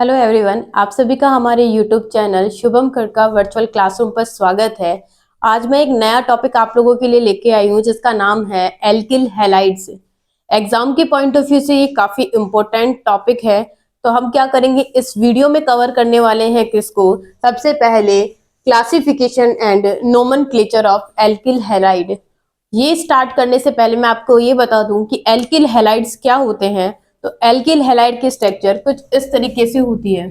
Hello everyone, आप सभी का हमारे YouTube channel Shubham Khadka virtual classroom पर स्वागत है। आज मैं एक नया टॉपिक आप लोगों के लिए लेके आई हूँ जिसका नाम है एल्किल हैलाइड्स। एग्जाम के पॉइंट ऑफ व्यू से ये काफी इम्पोर्टेंट टॉपिक है। तो हम क्या करेंगे, इस वीडियो में कवर करने वाले हैं किसको। सबसे पहले classification and nomenclature of alkyl halide. ये स्टार्ट करने से पहले मैं आपको ये बता दूं कि एल्किल हैलाइड्स क्या होते हैं। तो एल्किल हैलाइड की स्ट्रक्चर कुछ इस तरीके से होती है।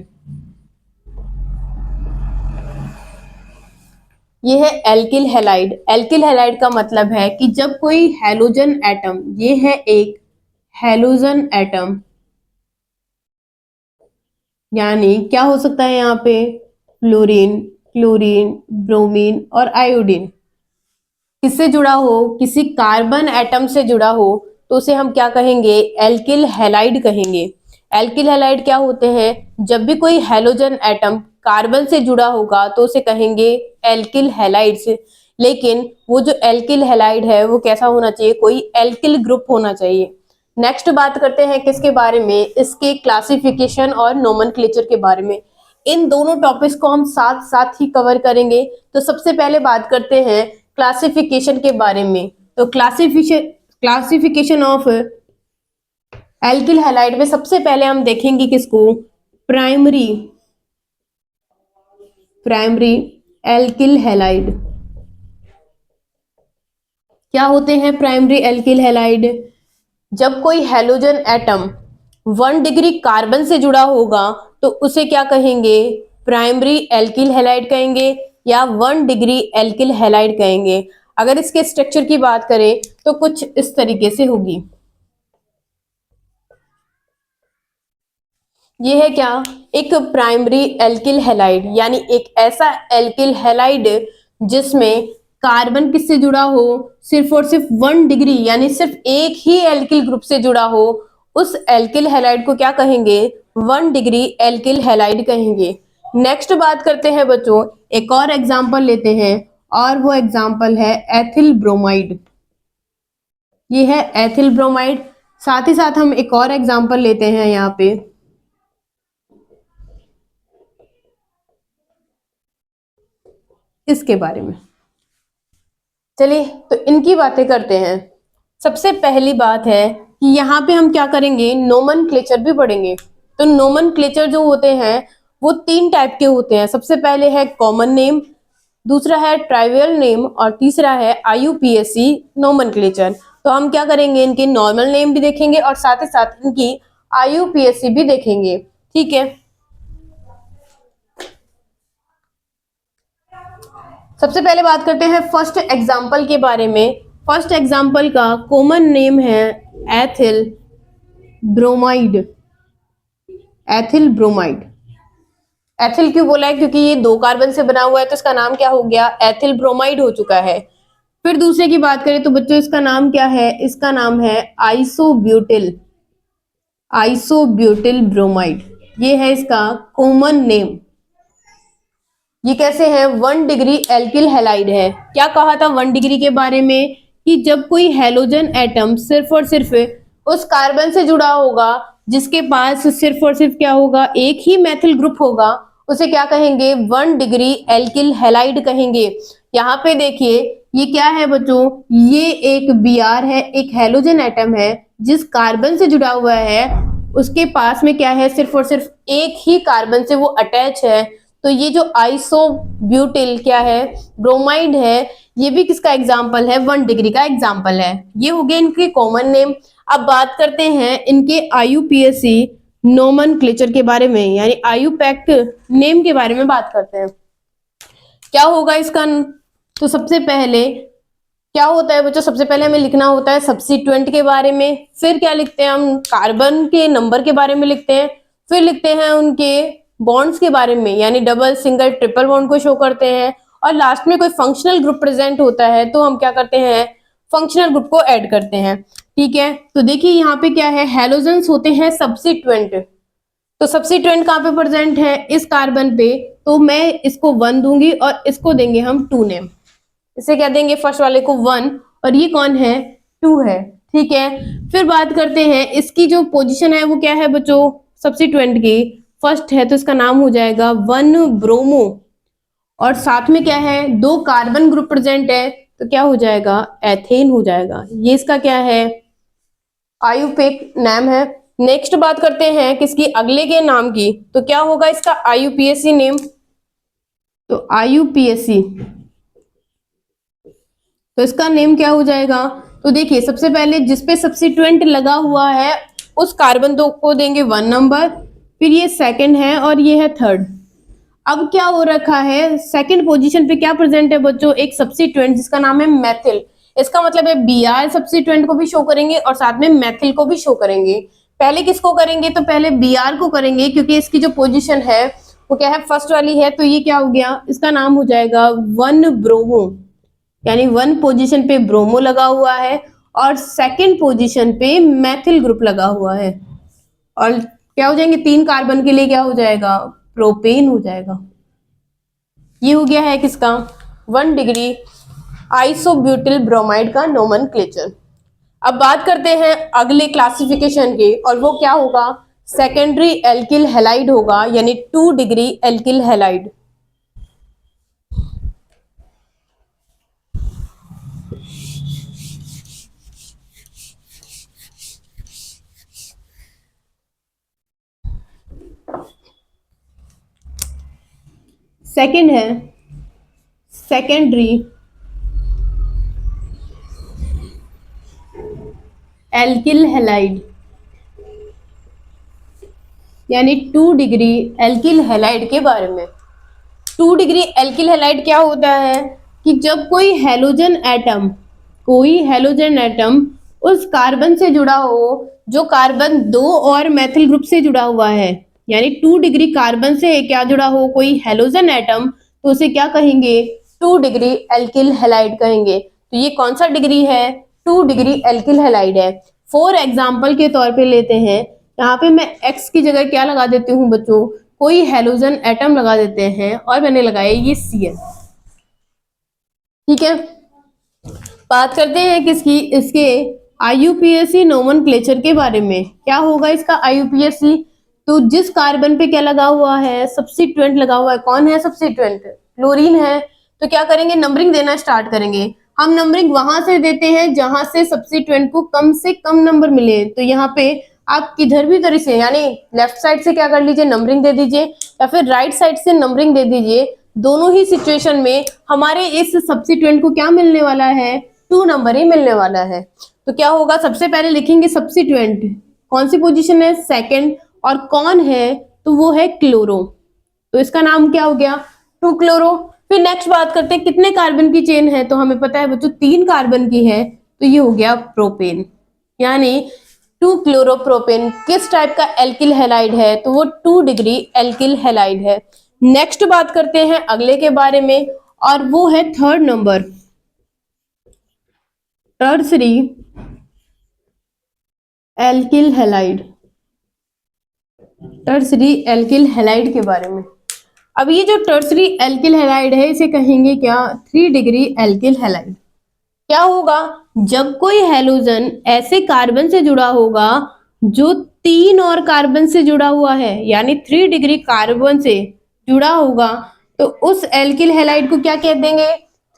ये है एल्किल हैलाइड। एल्किल हैलाइड का मतलब है कि जब कोई हैलोजन एटम, ये है एक हैलोजन एटम, यानी क्या हो सकता है यहाँ पे, फ्लोरीन, क्लोरीन, ब्रोमीन और आयोडीन, किससे जुड़ा हो, किसी कार्बन एटम से जुड़ा हो, तो उसे हम क्या कहेंगे, एल्किल हैलाइड कहेंगे। एल्किल हैलाइड क्या होते हैं, जब भी कोई हैलोजन एटम कार्बन से जुड़ा होगा तो उसे कहेंगे एल्किल हैलाइड्स। लेकिन वो जो एल्किल हैलाइड है वो कैसा होना चाहिए, कोई एल्किल ग्रुप होना चाहिए। नेक्स्ट बात करते हैं किसके बारे में, इसके क्लासिफिकेशन और नोमेनक्लेचर के बारे में। इन दोनों टॉपिक्स को हम साथ साथ ही कवर करेंगे। तो सबसे पहले बात करते हैं क्लासिफिकेशन के बारे में। तो क्लासिफिकेशन ऑफ एल्किल हैलाइड में सबसे पहले हम देखेंगे किसको, प्राइमरी एल्किल हैलाइड। क्या होते हैं प्राइमरी एल्किल हैलाइड, जब कोई हैलोजन एटम 1 डिग्री कार्बन से जुड़ा होगा तो उसे क्या कहेंगे, प्राइमरी एल्किल हैलाइड कहेंगे या 1 डिग्री एल्किल हैलाइड कहेंगे। अगर इसके स्ट्रक्चर की बात करें तो कुछ इस तरीके से होगी। ये है क्या, एक प्राइमरी एल्किल हैलाइड, यानी एक ऐसा एल्किल हैलाइड जिसमें कार्बन किससे जुड़ा हो, सिर्फ और सिर्फ 1 डिग्री यानी सिर्फ एक ही एल्किल ग्रुप से जुड़ा हो, उस एल्किल हैलाइड को क्या कहेंगे, 1 डिग्री एल्किल हैलाइड कहेंगे। नेक्स्ट बात करते हैं बच्चों, एक और एग्जांपल लेते हैं और वो एग्जांपल है एथिल ब्रोमाइड। ये है एथिल ब्रोमाइड। साथ ही साथ हम एक और एग्जांपल लेते हैं यहाँ पे, इसके बारे में। चलिए तो इनकी बातें करते हैं। सबसे पहली बात है कि यहाँ पे हम क्या करेंगे, नोमेनक्लेचर भी पढ़ेंगे। तो नोमेनक्लेचर जो होते हैं वो 3 टाइप के होते हैं। सबसे पहले है कॉमन नेम, दूसरा है ट्राइवियल नेम और तीसरा है IUPAC नोमेनक्लेचर। तो हम क्या करेंगे, इनके नॉर्मल नेम भी देखेंगे और साथ ही साथ इनकी IUPAC भी देखेंगे। ठीक है, सबसे पहले बात करते हैं फर्स्ट एग्जाम्पल के बारे में। फर्स्ट एग्जाम्पल का कॉमन नेम है ethyl bromide. Ethyl bromide, ethyl क्यों बोला है, क्योंकि ये 2 कार्बन से बना हुआ है तो इसका नाम क्या हो गया, एथिल ब्रोमाइड हो चुका है। फिर दूसरे की बात करें तो बच्चों इसका नाम क्या है, इसका नाम है आइसोब्यूटिल ब्रोमाइड। ये है इसका कॉमन नेम। ये कैसे है, 1 डिग्री एल्किल हैलाइड है। क्या कहा था 1 डिग्री के बारे में, कि जब कोई हैलोजन एटम सिर्फ और सिर्फ उस कार्बन से जुड़ा होगा जिसके पास सिर्फ और सिर्फ क्या होगा, एक ही मेथिल ग्रुप होगा, उसे क्या कहेंगे, 1 डिग्री एल्किल हैलाइड कहेंगे। यहाँ पे देखिए ये क्या है बच्चों, ये एक Br है, एक हैलोजन एटम है जिस कार्बन से जुड़ा हुआ है, उसके पास में क्या है, सिर्फ और सिर्फ एक ही कार्बन से वो अटैच है। तो ये जो आइसोब्यूटिल क्या है, ब्रोमाइड है, ये भी किसका एग्जाम्पल है, 1 डिग्री का एग्जाम्पल है। ये हो गए इनके कॉमन नेम। अब बात करते हैं इनके IUPAC नोमेनक्लेचर के बारे में, यानी IUPAC नेम के बारे में बात करते हैं। क्या होगा इसका, तो सबसे पहले क्या होता है बच्चों, सबसे पहले हमें लिखना होता है सब्स्टिट्यूएंट के बारे में। फिर क्या लिखते हैं हम, कार्बन के नंबर के बारे में लिखते हैं। फिर लिखते हैं उनके बॉन्ड्स के बारे में, यानी डबल, सिंगल, ट्रिपल बॉन्ड को शो करते हैं। और लास्ट में कोई फंक्शनल ग्रुप प्रेजेंट होता है तो हम क्या करते हैं, फंक्शनल ग्रुप को ऐड करते हैं। ठीक है, तो देखिए यहाँ पे क्या है, हैलोजेंस होते हैं सब्स्टिट्यूएंट। तो सब्स्टिट्यूएंट कहाँ पे प्रेजेंट है, इस कार्बन पे, तो मैं इसको 1 दूंगी और इसको देंगे हम 2 नेम। इसे क्या देंगे, फर्स्ट वाले को 1 और ये कौन है, 2 है। ठीक है, फिर बात करते हैं इसकी जो पोजीशन है वो क्या है बच्चों, सब्स्टिट्यूएंट की फर्स्ट है तो इसका नाम हो जाएगा 1 ब्रोमो, और साथ में क्या है 2 कार्बन ग्रुप प्रेजेंट है तो क्या हो जाएगा एथेन हो जाएगा। ये इसका क्या है आईयूपीएक नाम है। नेक्स्ट बात करते हैं किसकी अगले के नाम की, तो क्या होगा इसका आईयूपीएसी नेम। तो आईयूपीएसी तो इसका नेम क्या हो जाएगा, तो देखिए सबसे पहले जिसपे सब्स्टिट्यूएंट लगा हुआ है उस कार्बन दो को देंगे 1 नंबर, फिर ये सेकंड है और ये है थर्ड। अब क्या हो रखा है सेकंड पोजीशन पे क्या प्रेजेंट है बच्चों, एक सब्स्टिट्यूएंट जिसका नाम है मेथिल। इसका मतलब है बीआर सब्स्टिट्यूएंट को भी शो करेंगे और साथ में मेथिल को भी शो करेंगे। पहले किसको करेंगे, तो पहले बीआर को करेंगे क्योंकि इसकी जो पोजीशन है वो क्या है फर्स्ट वाली है, तो ये क्या हो गया इसका नाम हो जाएगा 1 ब्रोमो, यानी 1 पोजीशन पे ब्रोमो लगा हुआ है और सेकंड पोजीशन पे मेथिल ग्रुप लगा हुआ है, और क्या हो जाएंगे 3 कार्बन के लिए क्या हो जाएगा प्रोपेन हो जाएगा। ये हो गया है किसका 1 डिग्री आइसोब्यूटिल ब्रोमाइड का नोमेनक्लेचर। अब बात करते हैं अगले क्लासिफिकेशन की, और वो क्या होगा सेकेंडरी एल्किल हैलाइड होगा, यानी 2 डिग्री एल्किल हैलाइड। सेकंड है सेकेंडरी एल्किल हैलाइड, यानी 2 डिग्री एल्किल हैलाइड के बारे में। 2 डिग्री एल्किल हैलाइड क्या होता है कि जब कोई हैलोजन एटम उस कार्बन से जुड़ा हो जो कार्बन 2 और मेथिल ग्रुप से जुड़ा हुआ है, यानी 2 डिग्री कार्बन से क्या जुड़ा हो कोई हैलोजन एटम, तो उसे क्या कहेंगे 2 डिग्री एल्किल हैलाइड कहेंगे। तो ये कौन सा डिग्री है 2 डिग्री एल्किल हैलाइड है। फॉर एग्जाम्पल के तौर पे लेते हैं, यहाँ पे मैं x की जगह क्या लगा देती हूँ बच्चों, कोई हैलोजन एटम लगा देते हैं और मैंने लगाया ये Cl। ठीक है, बात करते हैं किसकी इसके आईयूपीएसी नोमेनक्लेचर के बारे में। क्या होगा इसका आईयूपीएसी, तो जिस कार्बन पे क्या लगा हुआ है सब्स्टिट्यूएंट लगा हुआ है, कौन है सब्स्टिट्यूएंट क्लोरीन है, तो क्या करेंगे नंबरिंग देना स्टार्ट करेंगे। हम नंबरिंग वहां से देते हैं जहां से सब्स्टिट्यूएंट को कम से कम नंबर मिले, तो यहाँ पे आप किधर भी तरह से यानी लेफ्ट साइड से क्या कर लीजिए नंबरिंग दे दीजिए या फिर राइट साइड से नंबरिंग दे दीजिए, दोनों ही सिचुएशन में हमारे इस सब्स्टिट्यूएंट को क्या मिलने वाला है 2 नंबर ही मिलने वाला है। तो क्या होगा सबसे पहले लिखेंगे सब्स्टिट्यूएंट कौन सी पोजीशन है सेकंड, और कौन है तो वो है क्लोरो, तो इसका नाम क्या हो गया 2 क्लोरो। फिर नेक्स्ट बात करते हैं कितने कार्बन की चेन है, तो हमें पता है बच्चों 3 कार्बन की है, तो ये हो गया प्रोपेन, यानी 2 क्लोरोप्रोपेन किस टाइप का एल्किल हैलाइड है, तो वो 2 डिग्री एल्किल हैलाइड है। नेक्स्ट बात करते हैं अगले के बारे में, और वो है third number tertiary alkyl halide, tertiary alkyl halide के बारे में। अब ये जो टर्सरी एल्किल हैलाइड है इसे कहेंगे क्या 3 डिग्री एल्किल हैलाइड। क्या होगा जब कोई हैलोजन ऐसे कार्बन से जुड़ा होगा जो 3 और कार्बन से जुड़ा हुआ है, यानी 3 डिग्री कार्बन से जुड़ा होगा, तो उस एल्किल हैलाइड को क्या कह देंगे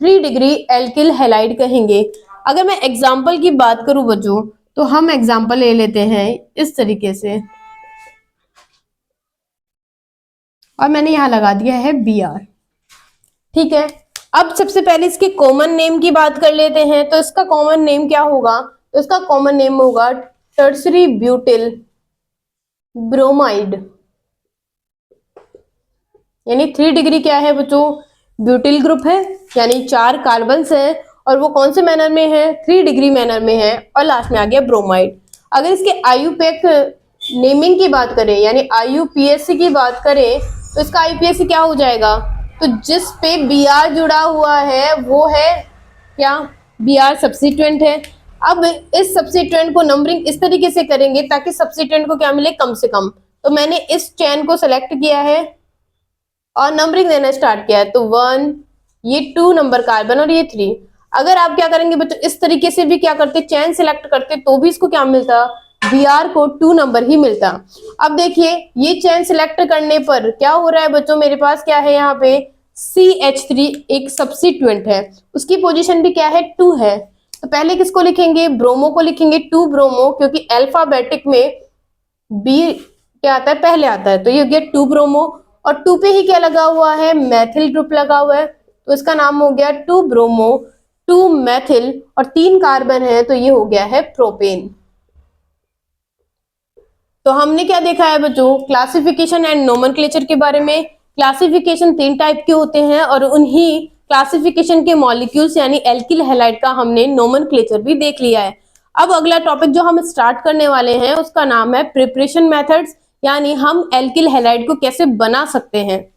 3 डिग्री एल्किल हैलाइड कहेंगे। अगर मैं एग्जाम्पल की बात करूं बच्चों, तो हम एग्जाम्पल ले लेते हैं इस तरीके से, और मैंने यहां लगा दिया है Br। ठीक है, अब सबसे पहले इसके कॉमन नेम की बात कर लेते हैं, तो इसका कॉमन नेम क्या होगा, तो इसका कॉमन नेम होगा टर्सरी ब्यूटिल ब्रोमाइड, यानी 3 डिग्री क्या है बच्चों ब्यूटिल ग्रुप है, यानी 4 कार्बन्स है, और वो कौन से मैनर में है 3 डिग्री मैनर में है, और लास्ट में आ गया ब्रोमाइड। अगर इसके आईयूपीएक नेमिंग की बात करें यानी आईयूपीएसी की बात करें, तो इसका आईयूपीएसी क्या हो जाएगा, तो जिस पे Br जुड़ा हुआ है वो है क्या Br सब्स्टिट्यूएंट है। अब इस सब्स्टिट्यूएंट को नंबरिंग इस तरीके से करेंगे ताकि सब्स्टिट्यूएंट को क्या मिले कम से कम, तो मैंने इस चेन को सेलेक्ट किया है और नंबरिंग देना स्टार्ट किया है, तो 1 ये 2 नंबर कार्बन और ये 3। अगर आप क्या करेंगे बच्चों इस तरीके से भी क्या करते चेन सिलेक्ट करते तो भी इसको क्या मिलता Br को 2 नंबर ही मिलता। अब देखिए ये चेन सिलेक्ट करने पर क्या हो रहा है बच्चों, मेरे पास क्या है यहाँ पे CH3 एक सब्स्टिट्यूएंट है, उसकी पोजीशन भी क्या है 2 है। तो पहले किसको लिखेंगे, ब्रोमो को लिखेंगे 2 ब्रोमो, क्योंकि अल्फाबेटिक में बी क्या आता है पहले आता है, तो ये हो गया 2 ब्रोमो। और 2 पे ही क्या लगा हुआ है, मैथिल ग्रुप लगा हुआ है, तो इसका नाम हो गया 2 ब्रोमो 2 मैथिल, और 3 कार्बन है तो ये हो गया है प्रोपेन। तो हमने क्या देखा है बच्चों, क्लासिफिकेशन एंड नोमेनक्लेचर के बारे में। क्लासिफिकेशन 3 टाइप के होते हैं और उन्हीं क्लासिफिकेशन के मॉलिक्यूल्स यानी एल्किल हैलाइड का हमने नोमेनक्लेचर भी देख लिया है। अब अगला टॉपिक जो हम स्टार्ट करने वाले हैं उसका नाम है प्रिपरेशन मेथड्स, यानी हम एल्किल हैलाइड को कैसे बना सकते हैं।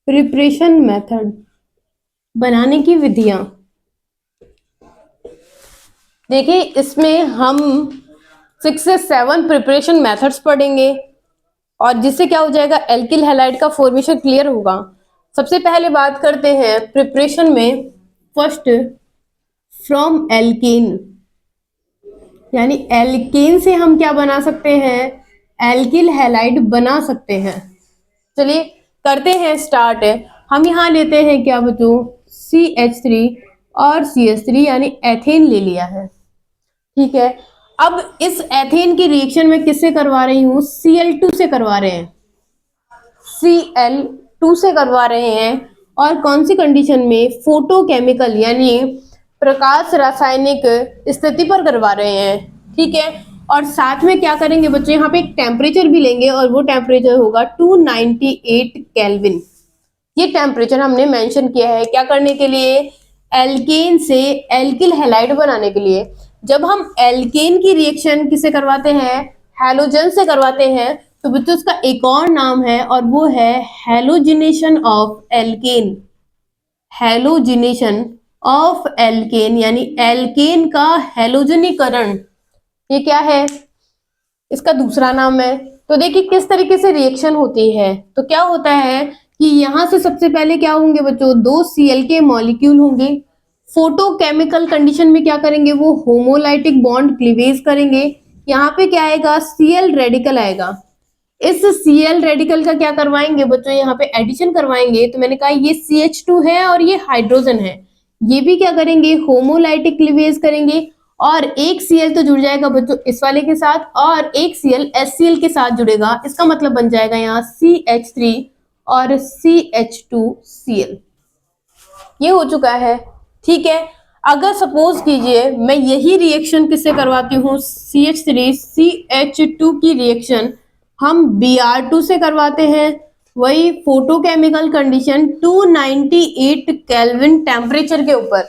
प्रिपरेशन मेथड, बनाने की विधियां। देखिए इसमें हम 6 से 7 प्रिपरेशन मेथड्स पढ़ेंगे और जिससे क्या हो जाएगा, एल्किल हैलाइड का फॉर्मेशन क्लियर होगा। सबसे पहले बात करते हैं प्रिपरेशन में, फर्स्ट फ्रॉम एल्केन, यानी एल्केन से हम क्या बना सकते हैं, एल्किल हैलाइड बना सकते हैं। चलिए करते हैं स्टार्ट। हम यहाँ लेते हैं क्या बच्चों, CH3 और CH3 यानी एथेन ले लिया है, ठीक है। अब इस एथेन की रिएक्शन में किससे करवा रही हूँ, Cl2 से करवा रहे हैं, Cl2 से करवा रहे हैं। और कौन सी कंडीशन में, फोटोकेमिकल यानी प्रकाश रासायनिक स्थिति पर करवा रहे हैं, ठीक है। और साथ में क्या करेंगे बच्चों, यहाँ पे एक टेम्परेचर भी लेंगे और वो टेम्परेचर होगा 298 केल्विन। ये टेम्परेचर हमने मेंशन किया है क्या करने के लिए, एल्केन से एल्किल हैलाइड बनाने के लिए। जब हम एल्केन की रिएक्शन किससे करवाते हैं, हैलोजन से करवाते हैं, तो बच्चों उसका एक और नाम है और वो है halogenation of alkene. Halogenation of alkene यानी एल्केन का हैलोजनीकरण, ये क्या है, इसका दूसरा नाम है। तो देखिए किस तरीके से रिएक्शन होती है। तो क्या होता है कि यहां से सबसे पहले क्या होंगे बच्चों, 2 Cl के मॉलिक्यूल होंगे। फोटोकेमिकल कंडीशन में क्या करेंगे, वो होमोलाइटिक बॉन्ड क्लीवेज करेंगे। यहाँ पे क्या आएगा, Cl रेडिकल आएगा। इस Cl रेडिकल का क्या करवाएंगे बच्चों, यहाँ पे एडिशन करवाएंगे। तो मैंने कहा ये CH2 है और ये हाइड्रोजन है, ये भी क्या करेंगे, होमोलाइटिक क्लीवेज करेंगे। और एक Cl तो जुड़ जाएगा बच्चों इस वाले के साथ, और एक Cl HCl के साथ जुड़ेगा। इसका मतलब बन जाएगा यहाँ CH3 और CH2Cl। ये हो चुका है, ठीक है। अगर सपोज कीजिए मैं यही रिएक्शन किससे करवाती हूँ, CH3 CH2 की रिएक्शन हम Br2 से करवाते हैं, वही फोटोकेमिकल कंडीशन 298 केल्विन टेम्परेचर के ऊपर,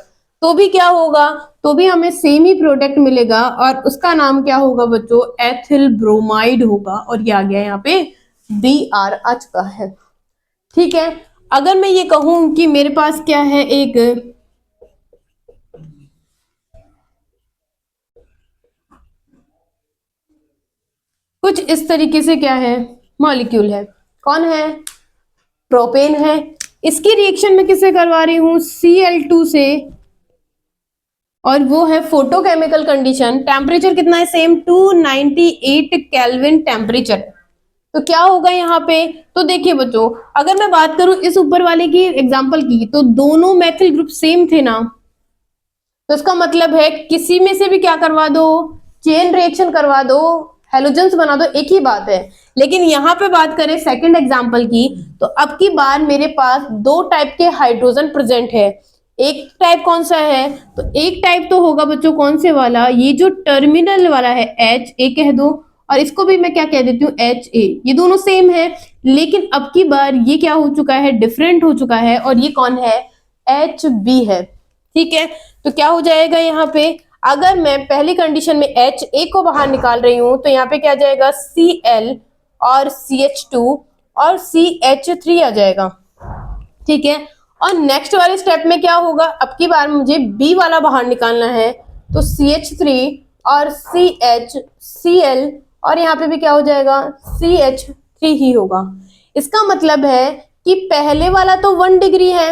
तो भी क्या होगा, तो भी हमें सेम ही प्रोडक्ट मिलेगा और उसका नाम क्या होगा बच्चों, एथिल ब्रोमाइड होगा। और ये आ गया यहाँ पे Br आ चुका है, ठीक है। अगर मैं ये कहूं कि मेरे पास क्या है, एक कुछ इस तरीके से क्या है, मॉलिक्यूल है, कौन है, प्रोपेन है। इसकी रिएक्शन में किससे करवा रही हूं, Cl2 से, और वो है फोटोकेमिकल कंडीशन, टेम्परेचर कितना है, सेम 298 केल्विन टेम्परेचर। तो क्या होगा यहाँ पे, तो देखिए बच्चों अगर मैं बात करूं इस ऊपर वाले की एग्जांपल की, तो दोनों मैथिल ग्रुप सेम थे ना, तो इसका मतलब है किसी में से भी क्या करवा दो, चेन रिएक्शन करवा दो, हेलोजेंस बना दो, एक ही बात है। लेकिन यहाँ पे बात करें सेकंड एग्जांपल की, तो अब की बार मेरे पास 2 टाइप के हाइड्रोजन प्रेजेंट है। एक टाइप कौन सा है, तो एक टाइप तो होगा बच्चों कौन से वाला, ये जो टर्मिनल वाला है HA कह दो, और इसको भी मैं क्या कह देती हूँ HA, ये दोनों सेम है। लेकिन अब की बार ये क्या हो चुका है, डिफरेंट हो चुका है, और ये कौन है, HB है, ठीक है। तो क्या हो जाएगा यहाँ पे, अगर मैं पहली कंडीशन में H एक को बाहर निकाल रही हूं तो यहाँ पे क्या आ जाएगा Cl और CH2 और CH3 आ जाएगा। ठीक है, और नेक्स्ट वाले स्टेप में क्या होगा, अब की बार मुझे B वाला बाहर निकालना है, तो CH3 और CHCl और यहाँ पे भी क्या हो जाएगा CH3 ही होगा। इसका मतलब है कि पहले वाला तो 1 डिग्री है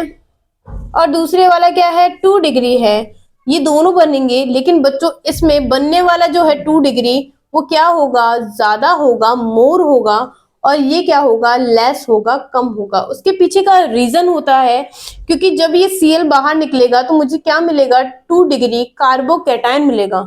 और दूसरे वाला क्या है 2 डिग्री है, ये दोनों बनेंगे, लेकिन बच्चों इसमें बनने वाला जो है 2 डिग्री वो क्या होगा, ज्यादा होगा, मोर होगा, और ये क्या होगा, लेस होगा, कम होगा। उसके पीछे का रीजन होता है क्योंकि जब ये Cl बाहर निकलेगा तो मुझे क्या मिलेगा, 2 डिग्री कार्बोकैटायन मिलेगा।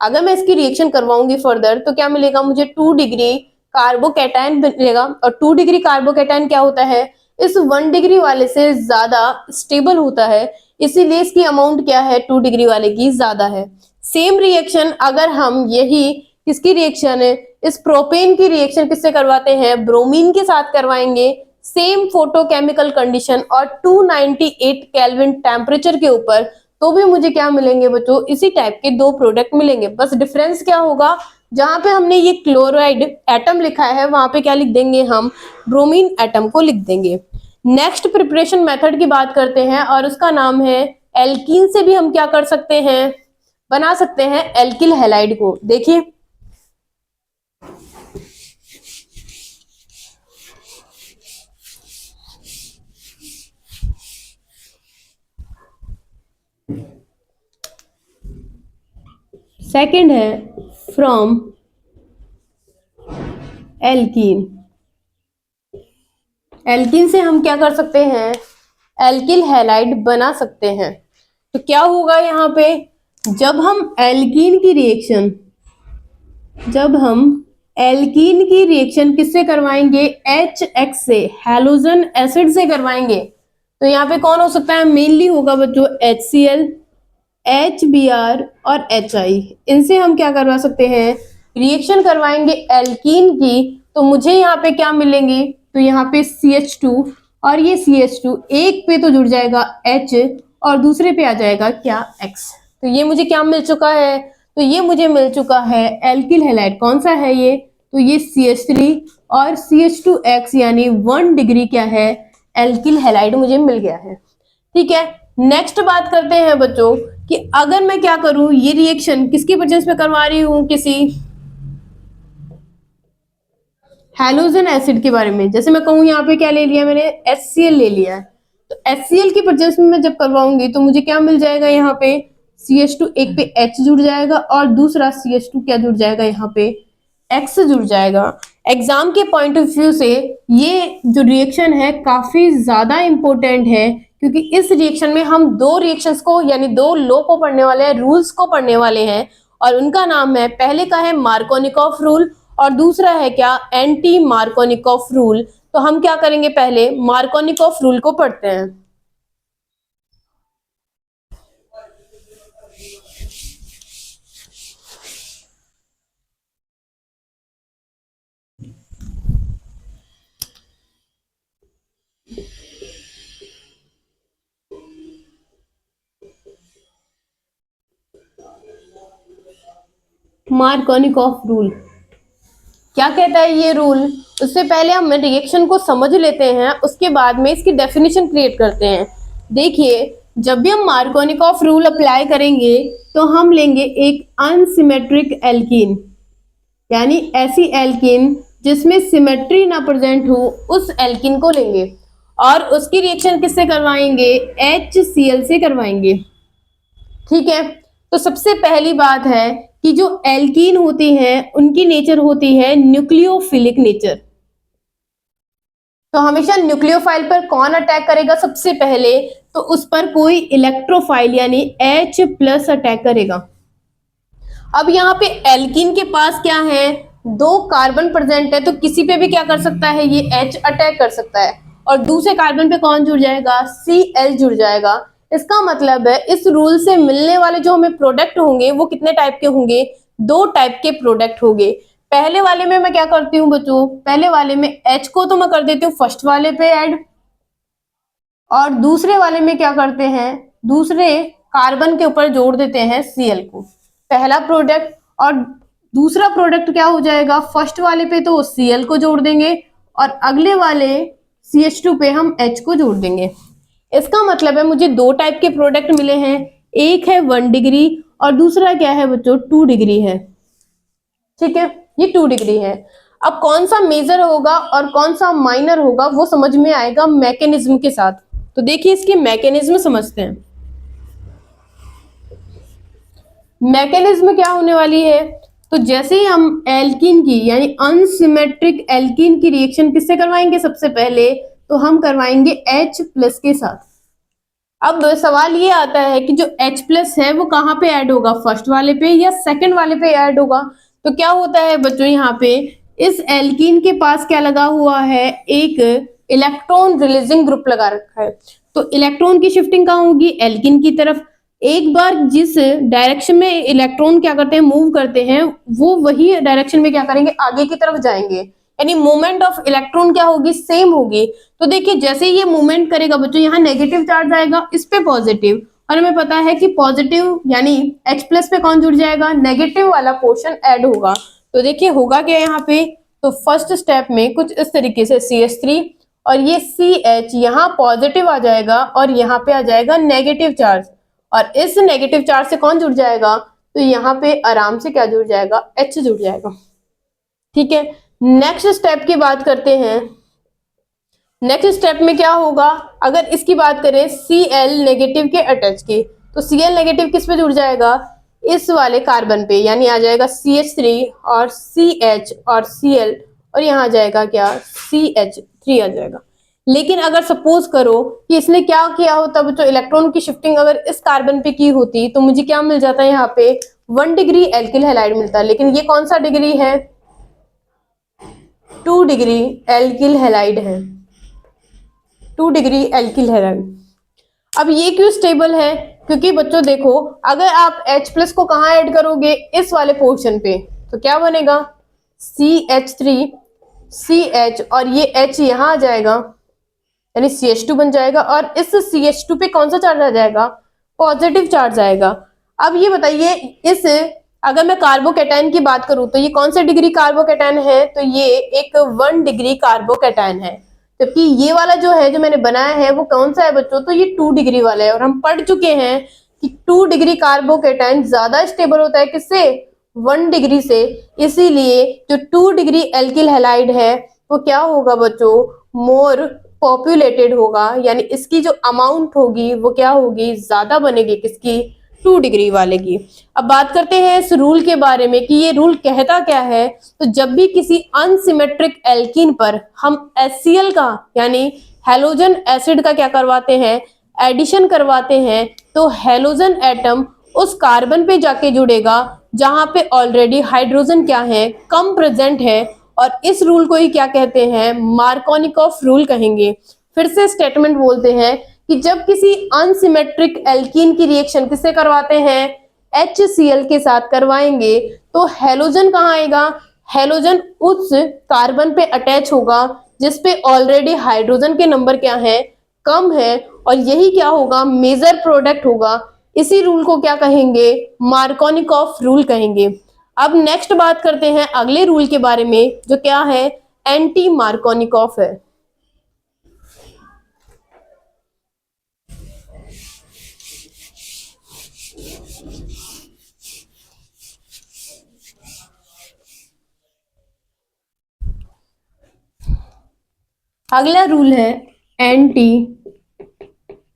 अगर मैं इसकी रिएक्शन करवाऊंगी फर्दर तो क्या मिलेगा मुझे, 2 डिग्री कार्बोकैटायन मिलेगा, और 2 डिग्री कार्बोकैटायन क्या होता है, इस 1 डिग्री वाले से ज्यादा स्टेबल होता है, इसीलिए इसकी अमाउंट क्या है 2 डिग्री वाले की ज्यादा है। सेम रिएक्शन अगर हम यही किसकी रिएक्शन है, इस प्रोपेन की रिएक्शन किससे करवाते हैं, ब्रोमीन के साथ करवाएंगे, सेम फोटोकेमिकल कंडीशन और 298 केल्विन टेम्परेचर के ऊपर, तो भी मुझे क्या मिलेंगे बच्चों, इसी टाइप के दो प्रोडक्ट मिलेंगे। बस डिफरेंस क्या होगा, जहां पे हमने ये क्लोराइड एटम लिखा है वहां पे क्या लिख देंगे, हम ब्रोमीन एटम को लिख देंगे। नेक्स्ट प्रिपरेशन मेथड की बात करते हैं और उसका नाम है एल्कीन से भी हम क्या कर सकते हैं, बना सकते हैं एल्किल हैलाइड को। देखिए सेकंड है फ्रॉम एल्कीन। एल्कीन से हम क्या कर सकते हैं, एल्किल हैलाइड बना सकते हैं। तो क्या होगा यहाँ पे, जब हम एल्कीन की रिएक्शन किससे करवाएंगे, HX से, हैलोजन एसिड से करवाएंगे, तो यहाँ पे कौन हो सकता है, मेनली होगा बच्चों HCl, HBr और HI। इनसे हम क्या करवा सकते हैं, रिएक्शन करवाएंगे एल्कीन की, तो मुझे यहाँ पे क्या मिलेंगे, तो यहाँ पे CH2 और ये CH2 एक पे तो जुड़ जाएगा H और दूसरे पे आ जाएगा क्या, X। तो ये मुझे क्या मिल चुका है, तो ये मुझे मिल चुका है एल्किल हैलाइड। कौन सा है ये, तो ये CH3 और CH2X यानी 1 डिग्री क्या है, एल्किल हैलाइड मुझे मिल गया है। ठीक है, नेक्स्ट बात करते हैं बच्चों कि अगर मैं क्या करूं, ये रिएक्शन किसकी प्रेजेंस में करवा रही हूं, किसी हैलोजन एसिड के बारे में। जैसे मैं कहूँ यहाँ पे क्या ले लिया मैंने, HCl ले लिया है, तो HCl की प्रेजेंस में मैं जब करवाऊंगी तो मुझे क्या मिल जाएगा, यहाँ पे CH2 एक पे H जुड़ जाएगा और दूसरा CH2 क्या जुड़ जाएगा, यहाँ पे X जुड़ जाएगा। एग्जाम के पॉइंट ऑफ व्यू से ये जो रिएक्शन है काफी ज्यादा इंपॉर्टेंट है, क्योंकि इस रिएक्शन में हम दो रिएक्शंस को यानी दो लॉ को पढ़ने वाले हैं, रूल्स को पढ़ने वाले हैं, और उनका नाम है, पहले का है मार्कोनिकॉफ रूल और दूसरा है क्या, एंटी मार्कोनिकॉफ रूल। तो हम क्या करेंगे, पहले मार्कोनिकॉफ रूल को पढ़ते हैं। मार्कोनिकॉफ रूल क्या कहता है ये रूल, उससे पहले हम रिएक्शन को समझ लेते हैं, उसके बाद में इसकी डेफिनेशन क्रिएट करते हैं। देखिए, जब भी हम मार्कोनिकॉफ रूल अप्लाई करेंगे तो हम लेंगे एक अनसिमेट्रिक एल्कीन, यानी ऐसी एल्कीन जिसमें सिमेट्री ना प्रेजेंट हो, उस एल्कीन को लेंगे और उसकी रिएक्शन किससे करवाएंगे, HCl से करवाएंगे। ठीक है, तो सबसे पहली बात है कि जो एल्कीन होती है उनकी नेचर होती है न्यूक्लियोफिलिक नेचर। तो हमेशा न्यूक्लियोफाइल पर कौन अटैक करेगा, सबसे पहले तो उस पर कोई इलेक्ट्रोफाइल यानी H+ अटैक करेगा। अब यहाँ पे एल्कीन के पास क्या है, दो कार्बन प्रेजेंट है, तो किसी पे भी क्या कर सकता है, ये H अटैक कर सकता है, और दूसरे कार्बन पे कौन जुड़ जाएगा, Cl जुड़ जाएगा। इसका मतलब है इस रूल से मिलने वाले जो हमें प्रोडक्ट होंगे वो कितने टाइप के होंगे, दो टाइप के प्रोडक्ट होंगे। पहले वाले में मैं क्या करती हूँ बच्चों, पहले वाले में H को तो मैं कर देती हूँ फर्स्ट वाले पे ऐड, और दूसरे वाले में क्या करते हैं, दूसरे कार्बन के ऊपर जोड़ देते हैं Cl को। पहला प्रोडक्ट, और दूसरा प्रोडक्ट क्या हो जाएगा, फर्स्ट वाले पे तो Cl को जोड़ देंगे और अगले वाले CH2 पे हम H को जोड़ देंगे। इसका मतलब है मुझे दो टाइप के प्रोडक्ट मिले हैं, एक है 1 डिग्री और दूसरा क्या है बच्चों 2 डिग्री है। ठीक है, ये 2 डिग्री है। अब कौन सा मेजर होगा और कौन सा माइनर होगा वो समझ में आएगा मैकेनिज्म के साथ। तो देखिए इसकी मैकेनिज्म समझते हैं। मैकेनिज्म क्या होने वाली है, तो जैसे ही हम एल्कीन की यानी अनसिमेट्रिक एल्कीन की रिएक्शन किससे करवाएंगे, सबसे पहले तो हम करवाएंगे H प्लस के साथ। अब सवाल ये आता है कि जो H प्लस है वो कहाँ पे ऐड होगा, फर्स्ट वाले पे या सेकंड वाले पे ऐड होगा। तो क्या होता है बच्चों, यहाँ पे इस एल्कीन के पास क्या लगा हुआ है, एक इलेक्ट्रॉन रिलीजिंग ग्रुप लगा रखा है। तो इलेक्ट्रॉन की शिफ्टिंग कहाँ होगी, एल्कीन की तरफ। एक बार जिस डायरेक्शन में इलेक्ट्रॉन क्या करते हैं, मूव करते हैं, वो वही डायरेक्शन में क्या करेंगे, आगे की तरफ जाएंगे, यानी मूवमेंट ऑफ इलेक्ट्रॉन क्या होगी, सेम होगी। तो देखिए जैसे ये मूवमेंट करेगा बच्चों, यहाँ नेगेटिव चार्ज आएगा, इस पे पॉजिटिव, और हमें पता है कि पॉजिटिव यानी H प्लस पे कौन जुड़ जाएगा, नेगेटिव वाला पोर्शन ऐड होगा। तो देखिए होगा क्या यहाँ पे, तो फर्स्ट स्टेप में कुछ इस तरीके से CH3 और ये CH यहाँ पॉजिटिव आ जाएगा और यहाँ पे आ जाएगा नेगेटिव चार्ज, और इस नेगेटिव चार्ज से कौन जुड़ जाएगा, तो यहाँ पे आराम से क्या जुड़ जाएगा, H जुड़ जाएगा। ठीक है, नेक्स्ट स्टेप की बात करते हैं। नेक्स्ट स्टेप में क्या होगा, अगर इसकी बात करें Cl नेगेटिव के अटैच की, तो Cl नेगेटिव किस पे जुड़ जाएगा, इस वाले कार्बन पे, यानी आ जाएगा CH3 और CH और Cl, और यहाँ आ जाएगा क्या, CH3 आ जाएगा। लेकिन अगर सपोज करो कि इसने क्या किया होता बच्चों, इलेक्ट्रॉन की शिफ्टिंग अगर इस कार्बन पे की होती तो मुझे क्या मिल जाता है, यहाँ पे 1 डिग्री एल्किल हैलाइड मिलता। लेकिन ये कौन सा डिग्री है, 2 डिग्री एल्किल हैलाइड है, 2 डिग्री एल्किल हैलाइड। अब ये क्यों स्टेबल है, क्योंकि बच्चों देखो अगर आप H प्लस को कहाँ ऐड करोगे, इस वाले पोर्शन पे, तो क्या बनेगा CH3 CH और ये H यहाँ आ जाएगा, यानी CH2 बन जाएगा, और इस CH2 पे कौन सा चार्ज आ जाएगा, पॉजिटिव चार्ज आएगा। अब ये बताइए, इस अगर मैं कार्बोकैटायन की बात करूं तो ये कौन सा डिग्री कार्बोकैटायन है, तो ये एक 1 डिग्री कार्बोकैटायन है। जबकि ये वाला जो है, जो मैंने बनाया है, वो कौन सा है बच्चों, तो ये 2 डिग्री वाला है। और हम पढ़ चुके हैं कि 2 डिग्री कार्बोकैटायन ज्यादा स्टेबल होता है किससे, 1 डिग्री से। इसीलिए जो 2 डिग्री एल्किल हैलाइड है वो क्या होगा बच्चों, मोर पॉपुलेटेड होगा, यानी इसकी जो अमाउंट होगी वो क्या होगी, ज्यादा बनेगी, किसकी, 2 डिग्री वाले की। अब बात करते हैं इस रूल के बारे में कि ये रूल कहता क्या है। तो जब भी किसी अनसिमेट्रिक एल्कीन पर हम HCl का यानी हैलोजन एसिड का क्या करवाते हैं, एडिशन करवाते हैं, तो हैलोजन एटम उस कार्बन पे जाके जुड़ेगा जहां पे ऑलरेडी हाइड्रोजन क्या है, कम प्रेजेंट है, और इस रूल को ही क्या कहते हैं, मार्कोनिकॉफ रूल कहेंगे। फिर से स्टेटमेंट बोलते हैं कि जब किसी अनसिमेट्रिक एल्कीन की रिएक्शन किससे करवाते हैं, HCl के साथ करवाएंगे, तो हैलोजन कहाँ आएगा, हैलोजन उस कार्बन पे अटैच होगा जिसपे ऑलरेडी हाइड्रोजन के नंबर क्या है, कम है, और यही क्या होगा, मेजर प्रोडक्ट होगा। इसी रूल को क्या कहेंगे, मार्कोनिकॉफ रूल कहेंगे। अब नेक्स्ट बात करते हैं अगले रूल के बारे में, जो क्या है, एंटी मार्कोनिकॉफ है। अगला रूल है एंटी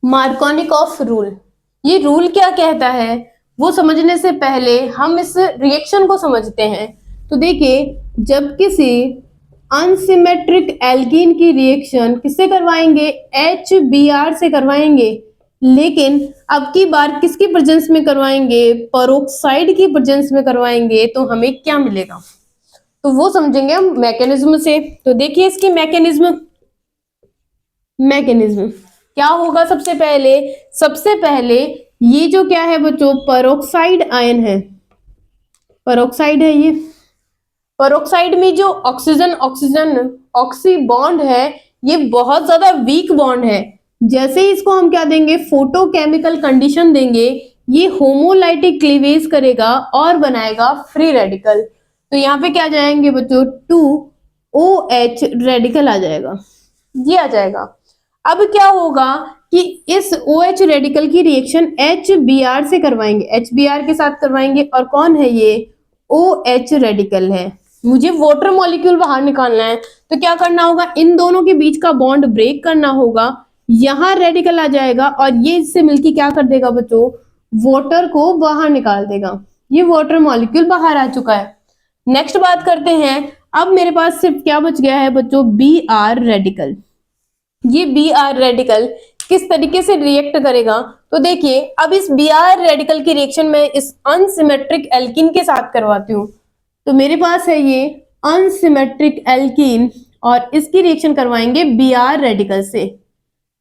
मार्कोनिकॉफ रूल। ये रूल क्या कहता है वो समझने से पहले हम इस रिएक्शन को समझते हैं। तो देखिए, जब किसी अनसिमेट्रिक एल्कीन की रिएक्शन किससे करवाएंगे, HBr से करवाएंगे, लेकिन अब की बार किसकी प्रेजेंस में करवाएंगे, पेरोक्साइड की प्रेजेंस में करवाएंगे, तो हमें क्या मिलेगा, तो वो समझेंगे हम मैकेनिज्म से। तो देखिए इसकी मैकेनिज्म क्या होगा, सबसे पहले ये जो क्या है बच्चों, पेरोक्साइड आयन है, पेरोक्साइड है ये। पेरोक्साइड में जो ऑक्सीजन ऑक्सी बॉन्ड है, ये बहुत ज्यादा वीक बॉन्ड है। जैसे ही इसको हम क्या देंगे, फोटोकेमिकल कंडीशन देंगे, ये होमोलाइटिक क्लीवेज करेगा और बनाएगा फ्री रेडिकल। तो यहाँ पे क्या जाएंगे बच्चों, 2OH रेडिकल आ जाएगा, ये आ जाएगा। अब क्या होगा कि इस OH रेडिकल की रिएक्शन HBr से करवाएंगे, HBr के साथ करवाएंगे, और कौन है ये, OH रेडिकल है। मुझे वाटर मॉलिक्यूल बाहर निकालना है, तो क्या करना होगा, इन दोनों के बीच का बॉन्ड ब्रेक करना होगा, यहाँ रेडिकल आ जाएगा और ये इससे मिलके क्या कर देगा बच्चों, वाटर को बाहर निकाल देगा। ये वाटर मॉलिक्यूल बाहर आ चुका है। नेक्स्ट बात करते हैं, अब मेरे पास सिर्फ क्या बच गया है बच्चों, Br रेडिकल। ये Br रेडिकल किस तरीके से रिएक्ट करेगा, तो देखिए अब इस Br रेडिकल की रिएक्शन में इस अनसिमेट्रिक एल्कीन के साथ करवाती हूँ। तो मेरे पास है ये अनसिमेट्रिक एल्कीन और इसकी रिएक्शन करवाएंगे Br रेडिकल से।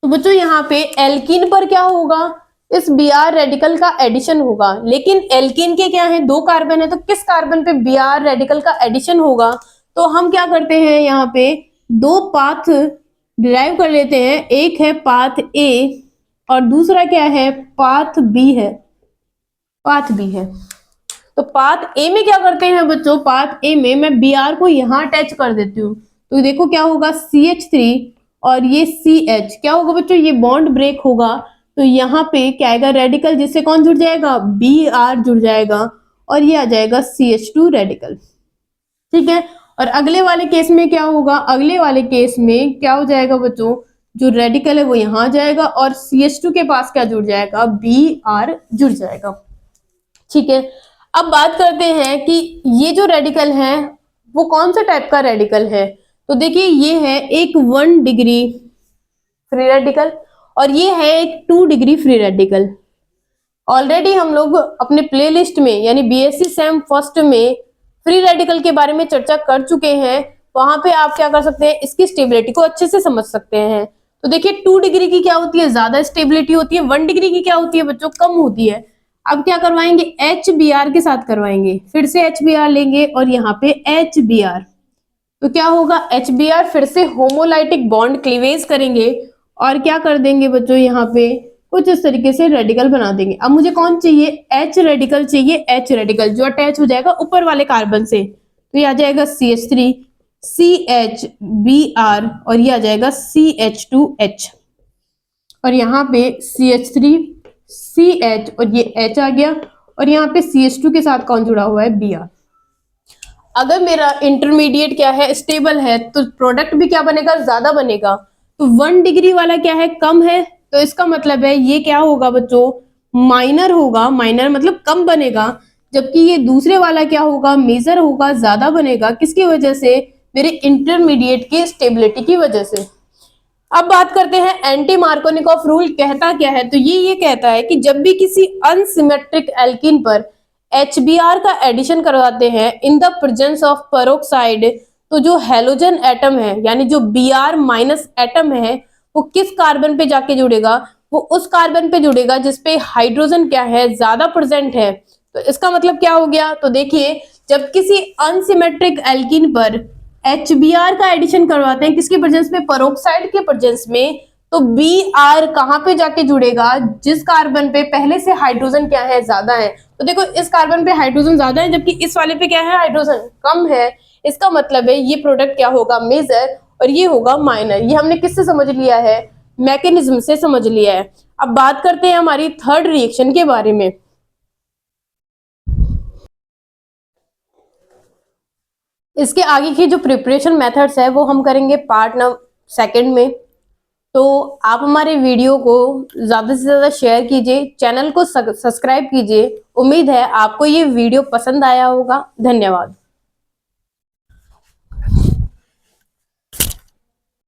तो बच्चों यहाँ पे एल्कीन पर क्या होगा, इस Br रेडिकल का एडिशन होगा, लेकिन एल्कीन के क्या है, 2 कार्बन है, तो किस कार्बन पे Br रेडिकल का एडिशन होगा। तो हम क्या करते हैं, यहाँ पे 2 पाथ डिराइव कर लेते हैं, एक है पाथ A और दूसरा क्या है, पाथ B है, पाथ B है। तो पाथ A में क्या करते हैं बच्चों, पाथ A में मैं Br को यहाँ अटैच कर देती हूँ, तो देखो क्या होगा, CH3 और ये CH क्या होगा बच्चों, ये बॉन्ड ब्रेक होगा, तो यहाँ पे क्या आएगा, रेडिकल, जिससे कौन जुड़ जाएगा, Br जुड़ जाएगा और ये आ जाएगा CH2 रेडिकल। ठीक है, और अगले वाले केस में क्या होगा, अगले वाले केस में क्या हो जाएगा बच्चों, जो रेडिकल है वो यहाँ आ जाएगा और CH2 के पास क्या जुड़ जाएगा, Br जुड़ जाएगा। ठीक है, अब बात करते हैं कि ये जो रेडिकल है वो कौन सा टाइप का रेडिकल है। तो देखिए ये है एक 1 डिग्री फ्री रेडिकल और ये है एक 2 डिग्री फ्री रेडिकल। ऑलरेडी हम लोग अपने प्लेलिस्ट में यानी BSc सेम फर्स्ट में फ्री रेडिकल के बारे में चर्चा कर चुके हैं, वहां पे आप क्या कर सकते हैं, इसकी स्टेबिलिटी को अच्छे से समझ सकते हैं। तो देखिए 2 डिग्री की क्या होती है, ज्यादा स्टेबिलिटी होती है, 1 डिग्री की क्या होती है बच्चों, कम होती है। अब क्या करवाएंगे, HBr के साथ करवाएंगे, फिर से HBr लेंगे और यहाँ पे HBr, तो क्या होगा, HBr फिर से होमोलाइटिक बॉन्ड क्लीवेज करेंगे और क्या कर देंगे बच्चों, यहाँ पे कुछ इस तरीके से रेडिकल बना देंगे। अब मुझे कौन चाहिए, H रेडिकल चाहिए, H रेडिकल जो अटैच हो जाएगा ऊपर वाले कार्बन से, तो ये आ जाएगा CH3 CH Br और ये आ जाएगा CH2H और यहाँ पे CH3 CH और ये H आ गया और यहाँ पे CH2 के साथ कौन जुड़ा हुआ है, Br। अगर मेरा इंटरमीडिएट क्या है, स्टेबल है, तो प्रोडक्ट भी क्या बनेगा, ज्यादा बनेगा। तो 1 डिग्री वाला क्या है, कम है, तो इसका मतलब है ये क्या होगा बच्चों, माइनर होगा, माइनर मतलब कम बनेगा, जबकि ये दूसरे वाला क्या होगा, मेजर होगा, ज्यादा बनेगा। किसकी वजह से, मेरे इंटरमीडिएट की स्टेबिलिटी की वजह से। अब बात करते हैं एंटी मार्कोनिकॉफ रूल कहता क्या है। तो ये कहता है कि जब भी किसी अनसिमेट्रिक एल्कीन पर HBr का एडिशन करवाते हैं in the presence of peroxide, तो जो हेलोजन एटम है यानी जो Br माइनस एटम है वो किस कार्बन पे जाके जुड़ेगा, वो उस कार्बन पे जुड़ेगा जिसपे हाइड्रोजन क्या है, ज्यादा प्रेजेंट है। तो इसका मतलब क्या हो गया, तो देखिए जब किसी अनसिमेट्रिक एल्कीन पर HBr का एडिशन करवाते हैं किसके प्रेजेंस में, पेरोक्साइड के प्रेजेंस में, तो Br कहाँ पे जाके जुड़ेगा, जिस कार्बन पे पहले से हाइड्रोजन क्या है, ज्यादा है। तो देखो इस कार्बन पे हाइड्रोजन ज्यादा है जबकि इस वाले पे क्या है, हाइड्रोजन कम है। इसका मतलब है ये प्रोडक्ट क्या होगा, मेजर और ये होगा माइनर। ये हमने किससे समझ लिया है, मैकेनिज्म से समझ लिया है। अब बात करते हैं हमारी थर्ड रिएक्शन के बारे में। इसके आगे की जो प्रिपरेशन मेथड्स है वो हम करेंगे पार्ट 2 में। तो आप हमारे वीडियो को ज़्यादा से ज़्यादा शेयर कीजिए, चैनल को सब्सक्राइब कीजिए। उम्मीद है आपको ये वीडियो पसंद आया होगा। धन्यवाद।